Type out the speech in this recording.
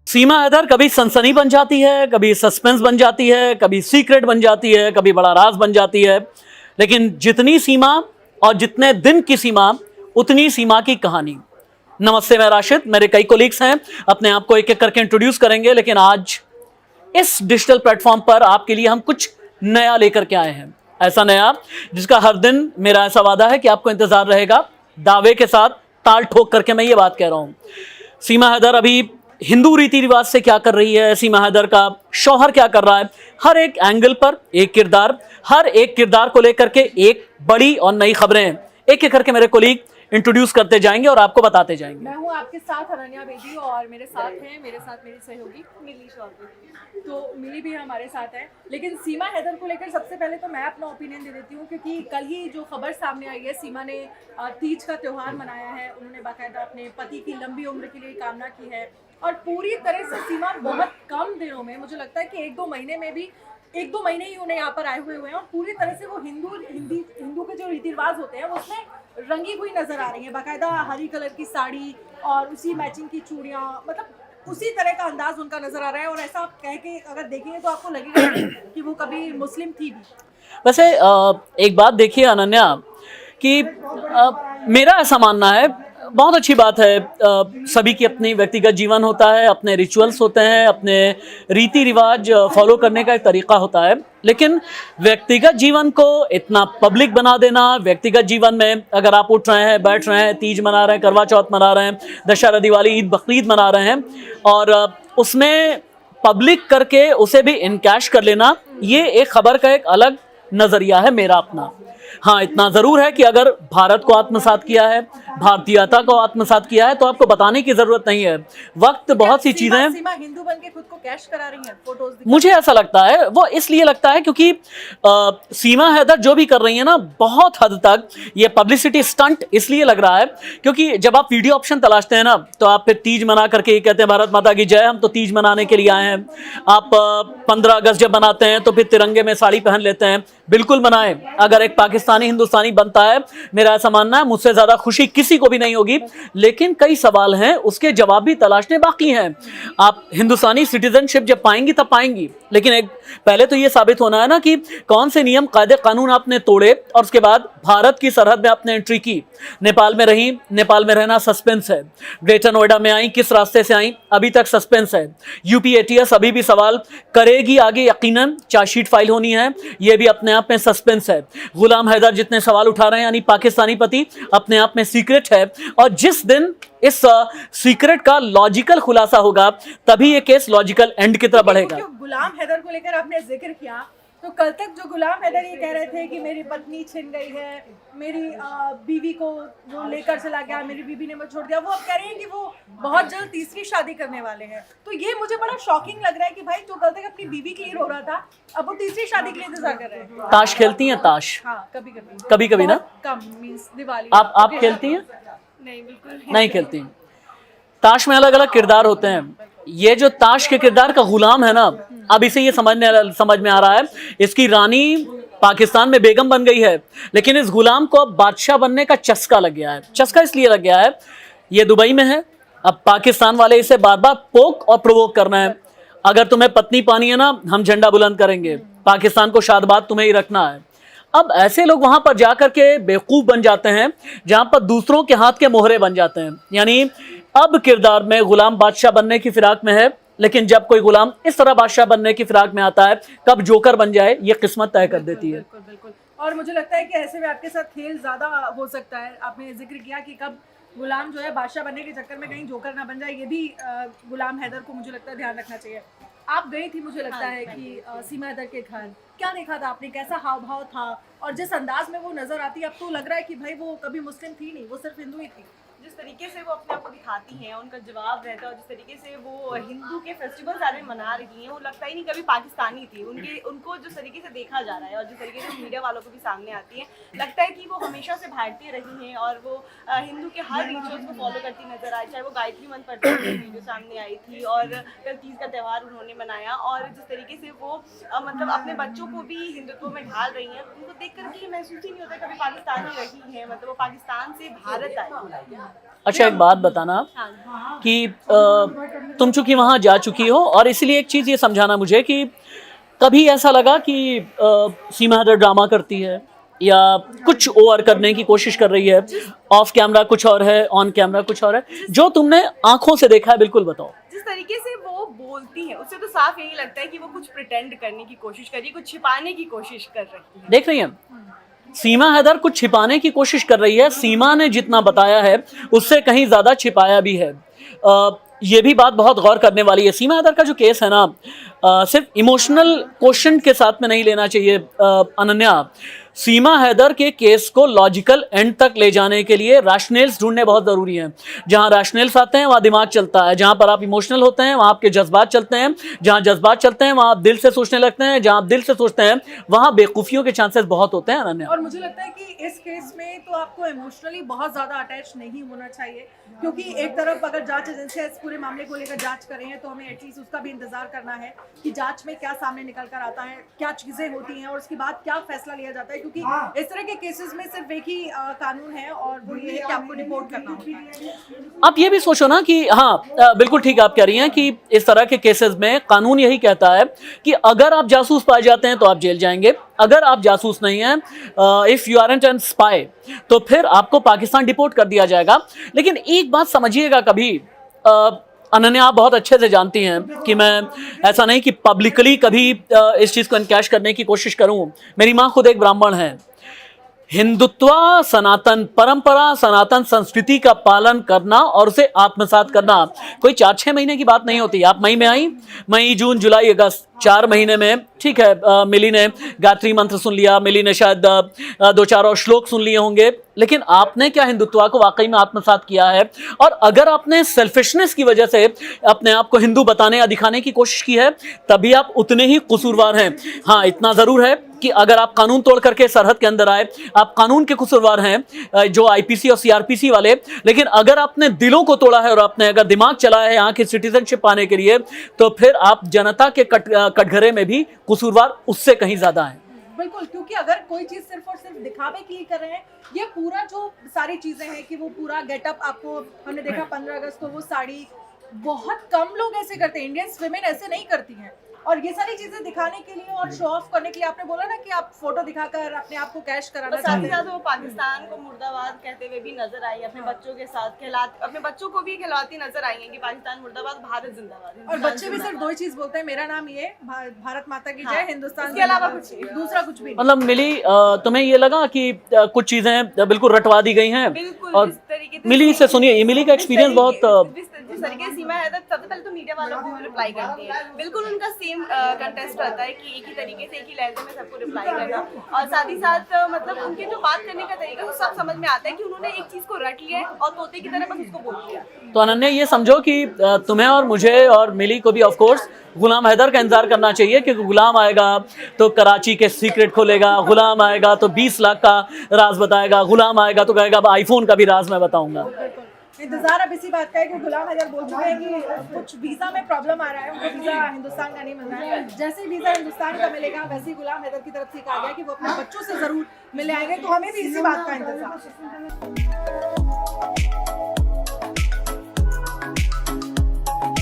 सीमा हैदर कभी सनसनी बन जाती है, कभी सस्पेंस बन जाती है, कभी सीक्रेट बन जाती है, कभी बड़ा राज बन जाती है। लेकिन जितनी सीमा और जितने दिन की सीमा उतनी सीमा की कहानी। नमस्ते, मैं राशिद। मेरे कई कोलीग्स हैं, अपने आप को एक एक करके इंट्रोड्यूस करेंगे। लेकिन आज इस डिजिटल प्लेटफॉर्म पर आपके लिए हम कुछ नया लेकर के आए हैं। ऐसा नया जिसका हर दिन मेरा ऐसा वादा है कि आपको इंतजार रहेगा। दावे के साथ ताल ठोक करके मैं ये बात कह रहा हूं, सीमा हैदर अभी हिंदू रीति रिवाज से क्या कर रही है, सीमा हैदर का शौहर क्या कर रहा है, हर एक एंगल पर एक किरदार, हर एक किरदार को लेकर के एक बड़ी और नई खबरें एक एक करके मेरे कोलीग इंट्रोड्यूस करते जाएंगे और आपको बताते जाएंगे। मैं हूँ आपके साथ अनन्या बेदी और मेरे साथ मेरी सहयोगी मिली चौधरी। तो मिली भी हमारे साथ है। लेकिन सीमा हैदर को लेकर सबसे पहले तो मैं अपना ओपिनियन दे देती हूँ, क्योंकि कल ही जो खबर सामने आई है, सीमा ने तीज का त्यौहार मनाया है। उन्होंने बाकायदा अपने पति की लंबी उम्र के लिए कामना की है और पूरी तरह से सीमा बहुत कम दिनों में, मुझे लगता है कि एक दो महीने ही उन्हें यहाँ पर आए हुए हैं और पूरी तरह से वो हिंदू के जो रीति रिवाज होते हैं उसमें रंगी हुई नजर आ रही है। बाकायदा हरी कलर की साड़ी और उसी मैचिंग की चूड़ियाँ, मतलब उसी तरह का अंदाज उनका नजर आ रहा है। और ऐसा आप कह के अगर देखेंगे तो आपको लगेगा कि वो कभी मुस्लिम थी भी। वैसे एक बात देखिए अनन्या, कि मेरा ऐसा मानना है, बहुत अच्छी बात है, सभी की अपनी व्यक्तिगत जीवन होता है, अपने रिचुअल्स होते हैं, अपने रीति रिवाज फॉलो करने का एक तरीका होता है। लेकिन व्यक्तिगत जीवन को इतना पब्लिक बना देना, व्यक्तिगत जीवन में अगर आप उठ रहे हैं, बैठ रहे हैं, तीज मना रहे हैं, करवा चौथ मना रहे हैं, दशहरा, दिवाली, ईद, बकरीद मना रहे हैं और उसमें पब्लिक करके उसे भी इनकैश कर लेना, ये एक खबर का एक अलग नजरिया है मेरा अपना। हाँ, इतना जरूर है कि अगर भारत को आत्मसात किया है, भारतीयता को आत्मसात किया है, तो आपको बताने की जरूरत नहीं है। वक्त बहुत सी चीजें, सीमा हिंदू बन के खुद को कैश करा रही हैं, फोटोज मुझे ऐसा लगता है, वो इसलिए लगता है क्योंकि सीमा हैदर जो भी कर रही है ना, बहुत हद तक ये पब्लिसिटी स्टंट इसलिए लग रहा है क्योंकि जब आप वीडियो ऑप्शन तलाशते हैं ना, तो आप फिर तीज मना करके ये कहते हैं भारत माता की जय, हम तो तीज मनाने के लिए आए हैं। आप 15 अगस्त जब मनाते हैं तो फिर तिरंगे में साड़ी पहन लेते हैं। बिल्कुल मनाएं, अगर एक पाकिस्तानी हिंदुस्तानी बनता है, मेरा ऐसा मानना है, मुझसे ज्यादा खुशी किसी को भी नहीं होगी। लेकिन कई सवाल हैं, उसके जवाब भी तलाशने बाकी हैं। आप हिंदुस्तानी सिटीजनशिप जब पाएंगी तब पाएंगी, लेकिन एक पहले तो ये साबित होना है ना कि कौन से नियम कायदे कानून आपने तोड़े और उसके बाद भारत की सरहद में आपने एंट्री की। नेपाल में रही, नेपाल में रहना सस्पेंस है। ग्रेटर नोएडा में आई, किस रास्ते से आई, अभी तक सस्पेंस है। यूपी एटीएस अभी भी सवाल करेगी आगे, यकीनन चार्जशीट फाइल होनी है, ये भी अपने आप में सस्पेंस है। गुलाम हैदर जितने सवाल उठा रहे हैं, यानी पाकिस्तानी पति, अपने आप में सीक्रेट है। और जिस दिन इस सीक्रेट का लॉजिकल खुलासा होगा, तभी ये केस लॉजिकल एंड की तरफ बढ़ेगा। गुलाम हैदर को लेकर आपने जिक्र किया, तो कल तक जो गुलाम हैदर ये कह रहे थे कि मेरी पत्नी छिन गई है, मेरी बीवी को वो लेकर चला गया, मेरी बीवी ने मुझे छोड़ दिया, वो अब कह रहे हैं कि वो बहुत जल्द तीसरी शादी करने वाले हैं। तो ये मुझे बड़ा शॉकिंग लग रहा है कि भाई जो कल तक अपनी बीवी के लिए रो रहा था, अब वो तीसरी शादी के लिए इंतजार कर रहे हैं। ताश खेलती हैं? ताश हाँ, कभी कभी ना, कम, मींस दिवाली। आप खेलती हैं? नहीं, बिल्कुल नहीं खेलती। ताश में अलग अलग किरदार होते हैं। ये जो ताश के किरदार का गुलाम है ना, अब इसे ये समझ में आ रहा है, इसकी रानी पाकिस्तान में बेगम बन गई है, लेकिन इस गुलाम को अब बादशाह बनने का चस्का लग गया है। चस्का इसलिए लग गया है, ये दुबई में है, अब पाकिस्तान वाले इसे बार बार पोक और प्रोवोक करना है। अगर तुम्हें पत्नी पानी है ना, हम झंडा बुलंद करेंगे, पाकिस्तान को शादबाद तुम्हें ही रखना है। अब ऐसे लोग वहां पर जाकर के बेवकूफ बन जाते हैं, जहां पर दूसरों के हाथ के मोहरे बन जाते हैं। यानी अब किरदार में गुलाम बादशाह बनने की फिराक में है, लेकिन जब कोई गुलाम इस तरह बादशाह बनने की फिराक में आता है, कब जोकर बन जाए ये किस्मत तय कर देती है। बिल्कुल बिल्कुल। और मुझे लगता है कि ऐसे में आपके साथ खेल ज्यादा हो सकता है। आपने जिक्र किया कि कब गुलाम जो है बादशाह बनने के चक्कर में कहीं जोकर ना बन जाए, ये भी गुलाम हैदर को मुझे लगता है ध्यान रखना चाहिए। आप गई थी, मुझे लगता है कि सीमा हैदर के घर, क्या देखा था आपने, कैसा हाव भाव था, और जिस अंदाज में वो नजर आती है, अब तो लग रहा है कि भाई वो कभी मुस्लिम थी नहीं, वो सिर्फ हिंदू ही थी। जिस तरीके से वो अपने आप को दिखाती हैं, उनका जवाब रहता है, और जिस तरीके से वो हिंदू के फेस्टिवल सारे मना रही हैं, वो लगता ही नहीं कभी पाकिस्तानी थी। उनको जिस तरीके से देखा जा रहा है और जिस तरीके से मीडिया वालों को भी सामने आती है, लगता है कि वो हमेशा से भारतीय रही हैं और वो हिंदू के हर रिचुअल्स को फॉलो करती नजर आई। चाहे वो गायत्री मंत्र पढ़ते हुए वीडियो सामने आई थी, और कल तीज का त्यौहार उन्होंने मनाया, और जिस तरीके से वो मतलब अपने बच्चों को भी हिंदुत्व में ढाल रही हैं, उनको देख करके ये महसूस ही नहीं होता कभी पाकिस्तानी रही हैं, मतलब वो पाकिस्तान से भारत आई। अच्छा, एक बात बताना कि तुम चूंकि वहां जा चुकी हो, और इसलिए एक चीज ये समझाना मुझे कि कभी ऐसा लगा कि सीमा हैदर ड्रामा करती है या कुछ ओवर करने की कोशिश कर रही है, ऑफ कैमरा कुछ और है, ऑन कैमरा कुछ और है, जो तुमने आंखों से देखा है, बिल्कुल बताओ। जिस तरीके से वो बोलती है उससे तो साफ यही लगता है कि वो कुछ प्रिटेंड करने की कोशिश कर रही है, कुछ छिपाने की कोशिश कर रही है। देख रही हैं, सीमा हैदर कुछ छिपाने की कोशिश कर रही है। सीमा ने जितना बताया है उससे कहीं ज्यादा छिपाया भी है। ये भी बात बहुत गौर करने वाली है। सीमा हैदर का जो केस है ना, सिर्फ इमोशनल क्वेश्चन के साथ में नहीं लेना चाहिए अनन्या। सीमा हैदर के केस को लॉजिकल एंड तक ले जाने के लिए रैशनल्स ढूंढने बहुत ज़रूरी हैं। जहां रैशनल्स आते हैं वहां दिमाग चलता है, जहां पर आप इमोशनल होते हैं वहां आपके जज्बात चलते हैं, जहां जज्बात चलते हैं वहां आप दिल से सोचने लगते हैं, जहां आप दिल से सोचते हैं वहां बेवकूफ़ियों के चांसेस बहुत होते हैं अनन्या। और मुझे लगता है कि इस केस में तो आपको इमोशनली बहुत ज़्यादा अटैच नहीं होना चाहिए, क्योंकि एक तरफ अगर जांच एजेंसी इस पूरे मामले को लेकर जांच कर रही है तो हमें एटलीस्ट उसका भी इंतजार करना है कि जांच में क्या सामने निकल कर आता है, क्या चीज़ें होती हैं और उसके बाद क्या फैसला लिया जाता है। क्योंकि इस तरह के केसेस में सिर्फ एक ही कानून है और वो ये है कि आपको रिपोर्ट करना होता है। आप ये भी सोचो ना कि हाँ, बिल्कुल ठीक आप कह रही हैं कि इस तरह के केसेस में कानून यही कहता है कि अगर आप जासूस पाए जाते हैं तो आप जेल जाएंगे, अगर आप जासूस नहीं हैं, if you aren't an spy, तो फिर आपको पाकिस्तान डिपोर्ट कर दिया जाएगा। लेकिन एक बात समझिएगा, कभी अनन्या आप बहुत अच्छे से जानती हैं कि मैं ऐसा नहीं कि पब्लिकली कभी इस चीज़ को इनकैश करने की कोशिश करूं। मेरी माँ खुद एक ब्राह्मण है। हिंदुत्व, सनातन परंपरा, सनातन संस्कृति का पालन करना और उसे आत्मसात करना कोई 4-6 महीने की बात नहीं होती। आप मई में आई, मई, जून, जुलाई, अगस्त, 4 महीने में ठीक है। मिली ने गायत्री मंत्र सुन लिया, मिली ने शायद 2-4 और श्लोक सुन लिए होंगे, लेकिन आपने क्या हिंदुत्व को वाकई में आत्मसात किया है? और अगर आपने सेल्फिशनेस की वजह से अपने आप को हिंदू बताने या दिखाने की कोशिश की है, तभी आप उतने ही कसूरवार हैं। हाँ, इतना ज़रूर है कि अगर आप कानून तोड़ करके सरहद के अंदर आए, आप कानून के कसूरवार हैं, जो आईपीसी और सीआरपीसी वाले। लेकिन अगर आपने दिलों को तोड़ा है और आपने अगर दिमाग चलाया है यहाँ की सिटीजनशिप पाने के लिए, तो फिर आप जनता के कटघरे में भी कसूरवार उससे कहीं ज्यादा हैं। बिल्कुल, क्योंकि अगर कोई चीज सिर्फ और सिर्फ दिखावे के लिए कर रहे हैं, ये पूरा जो सारी चीजें हैं कि वो पूरा गेटअप आपको हमने देखा 15 अगस्त को वो साड़ी, बहुत कम लोग ऐसे करते हैं, इंडियंस विमेन ऐसे नहीं करती हैं। और ये सारी चीजें दिखाने के लिए और शो ऑफ करने के लिए, आपने बोला ना कि आप फोटो दिखाकर अपने आप को कैश कराना और साथ ही साथ वो पाकिस्तान को मुर्दाबाद कहते हुए भी नजर आई, अपने बच्चों के साथ अपने बच्चों को भी खिलाती नजर आई है कि पाकिस्तान मुर्दाबाद, भारत जिंदाबाद। और बच्चे भी सिर्फ 2 ही चीज बोलते हैं, मेरा नाम ये, भारत माता की जय, हिंदुस्तान के अलावा कुछ दूसरा कुछ भी। मतलब मिली, तुम्हें ये लगा कि कुछ चीजें बिल्कुल रटवा दी गई हैं? बिल्कुल, और मिली से सुनिए, ये मिली का एक्सपीरियंस बहुत, जिस तरीके से सीमा हैदर सबसे पहले तो मीडिया वालों को रिप्लाई करती है, बिल्कुल उनका सेम कंटेस्ट रहता है कि एक ही तरीके से, एक ही लहजे में सबको रिप्लाई करना। और साथ ही साथ मतलब उनके जो बात करने का तरीका वो सब समझ में आता है कि उन्होंने एक चीज को रट लिया है और तोते की तरह बस उसको बोल दिया। तो अनन्या ये समझो कि तुम्हें और मुझे और मिली को भी ऑफ कोर्स गुलाम हैदर का इंतजार करना चाहिए, क्योंकि गुलाम आएगा तो कराची के सीक्रेट खोलेगा, गुलाम आएगा तो 20 लाख का राज बताएगा, गुलाम आएगा तो कहेगा अब आईफोन का भी राज मैं बताऊंगा। इंतजार अब इसी बात का है कि गुलाम हैदर बोल चुके हैं कि कुछ वीजा में प्रॉब्लम आ रहा है, उनको वीजा हिंदुस्तान का नहीं मिल रहा है। जैसे ही वीजा हिंदुस्तान का मिलेगा, वैसे ही गुलाम हैदर की तरफ से कहा गया कि वो अपने बच्चों से जरूर मिले आएंगे। तो हमें भी इसी बात का इंतजार है।